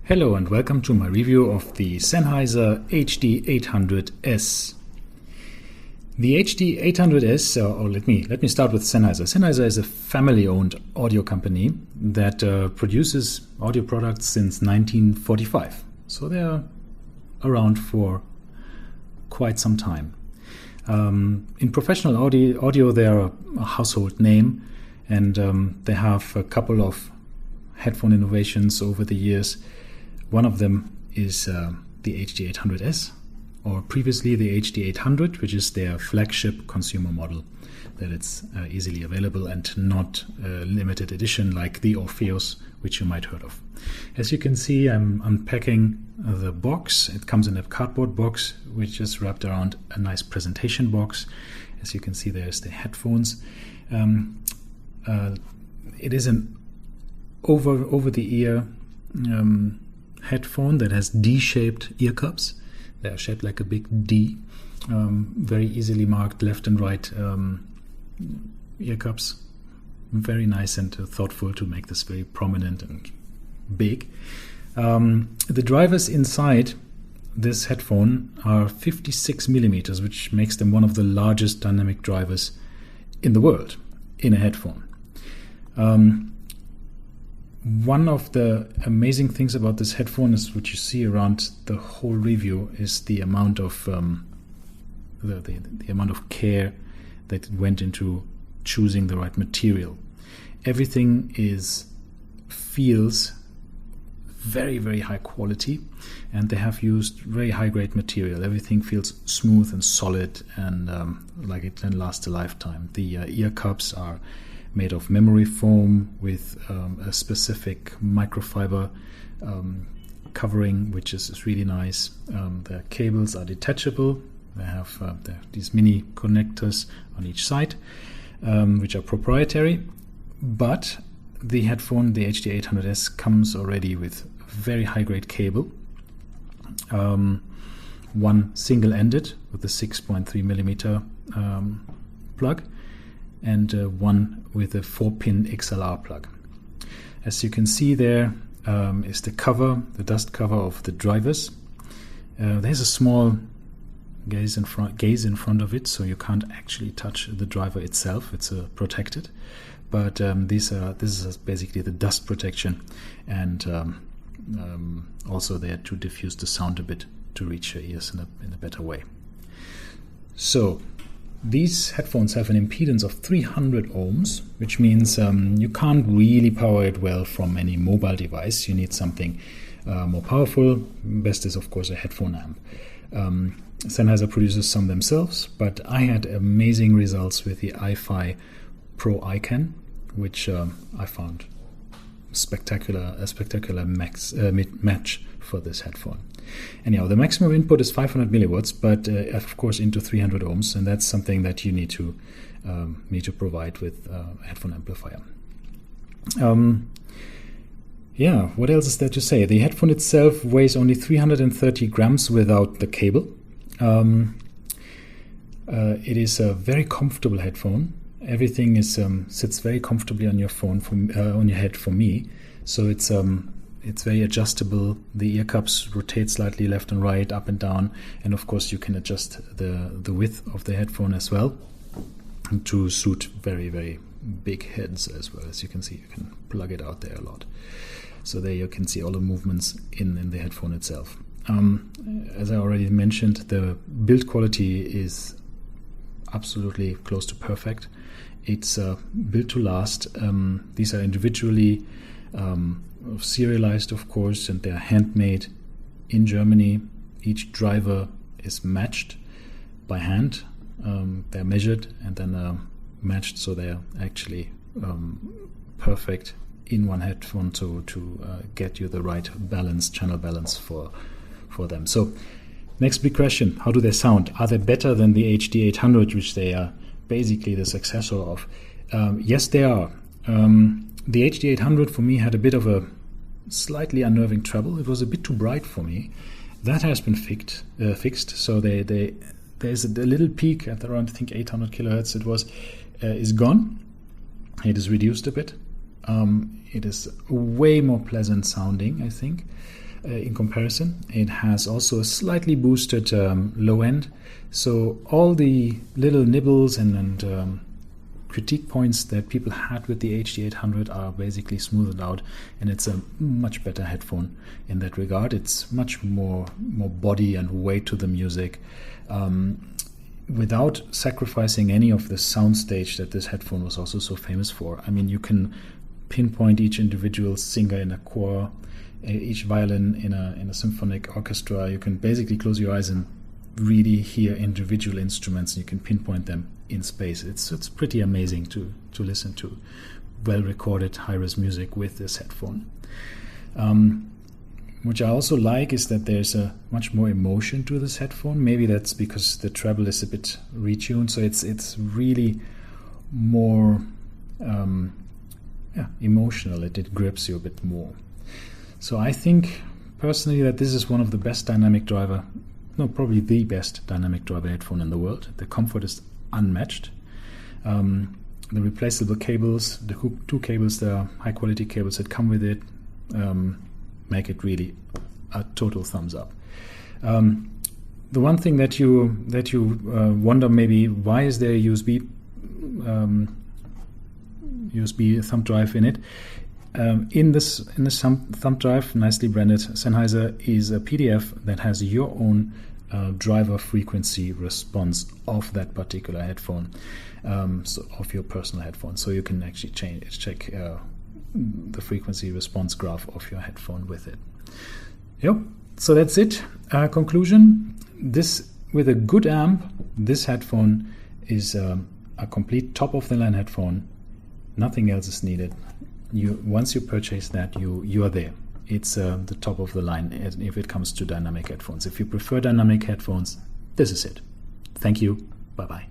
Hello and welcome to my review of the Sennheiser HD800S. The HD800S, or let me start with Sennheiser. Sennheiser is a family-owned audio company that produces audio products since 1945. So they're around for quite some time. In professional audio, they're a household name, and they have a couple of headphone innovations over the years. One of them is the HD800S, or previously the HD800, which is their flagship consumer model, that it's easily available and not limited edition like the Orpheus, which you might heard of. As you can see, I'm unpacking the box. It comes in a cardboard box, which is wrapped around a nice presentation box. As you can see, there's the headphones. It is an over-the-ear headphone that has D-shaped ear cups. They are shaped like a big D, very easily marked left and right ear cups. Very nice and thoughtful to make this very prominent and big. The drivers inside this headphone are 56 millimeters, which makes them one of the largest dynamic drivers in the world in a headphone. One of the amazing things about this headphone is what you see around the whole review is the amount of the amount of care that went into choosing the right material. Everything feels very, very high quality, and they have used very high grade material. Everything feels smooth and solid and like it can last a lifetime. The ear cups are made of memory foam with a specific microfiber covering, which is really nice. The cables are detachable. They have these mini connectors on each side, which are proprietary. But the headphone, the HD800S, comes already with very high-grade cable. One single-ended with a 6.3 millimeter plug, and one with a 4-pin XLR plug. As you can see, there is the cover, the dust cover of the drivers. There's a small gaze in front of it, so you can't actually touch the driver itself. It's protected, but this is basically the dust protection, and also there to diffuse the sound a bit to reach your ears in a better way. So these headphones have an impedance of 300 ohms, which means you can't really power it well from any mobile device. You need something more powerful. Best is, of course, a headphone amp. Sennheiser produces some themselves, but I had amazing results with the iFi Pro iCan, which I found a spectacular match for this headphone. Anyhow, the maximum input is 500 milliwatts, but of course into 300 ohms, and that's something that you need to provide with a headphone amplifier. What else is there to say? The headphone itself weighs only 330 grams without the cable. It is a very comfortable headphone. Everything sits very comfortably on your on your head for me. So it's very adjustable. The ear cups rotate slightly left and right, up and down, and of course you can adjust the width of the headphone as well to suit very, very big heads as well. As you can see, you can plug it out there a lot. So there you can see all the movements in the headphone itself. As I already mentioned, the build quality is absolutely close to perfect. It's built to last. These are individually serialized, of course, and they're handmade in Germany. Each driver is matched by hand. They're measured and then matched, so they're actually perfect in one headphone to get you the right balance, channel balance for them. So next big question, how do they sound? Are they better than the HD800, which they are basically the successor of? Yes, they are. The HD800 for me had a bit of a slightly unnerving treble. It was a bit too bright for me. That has been fixed. So there's a little peak at around, I think, 800 kilohertz. Is gone. It is reduced a bit. It is way more pleasant sounding, I think. in comparison. It has also a slightly boosted low end, so all the little nibbles and critique points that people had with the HD800 are basically smoothed out, and it's a much better headphone in that regard. It's much more body and weight to the music, without sacrificing any of the soundstage that this headphone was also so famous for. I mean, you can pinpoint each individual singer in a choir, each violin in a symphonic orchestra. You can basically close your eyes and really hear individual instruments, and you can pinpoint them in space. It's pretty amazing to listen to well recorded high-res music with this headphone. Which I also like is that there's a much more emotion to this headphone. Maybe that's because the treble is a bit retuned, so it's really more emotional. It grips you a bit more. So I think personally that this is one of the best probably the best dynamic driver headphone in the world. The comfort is unmatched. The replaceable cables, the two cables, the high quality cables that come with it, make it really a total thumbs up. The one thing that you wonder maybe, why is there a USB thumb drive in it? In this thumb drive, nicely branded Sennheiser, is a PDF that has your own driver frequency response of that particular headphone, so of your personal headphone. So you can actually check the frequency response graph of your headphone with it. Yep. So that's it. Conclusion: this, with a good amp, this headphone is a complete top of the line headphone. Nothing else is needed. Once you purchase that, you are there. It's the top of the line if it comes to dynamic headphones. If you prefer dynamic headphones, this is it. Thank you. Bye bye.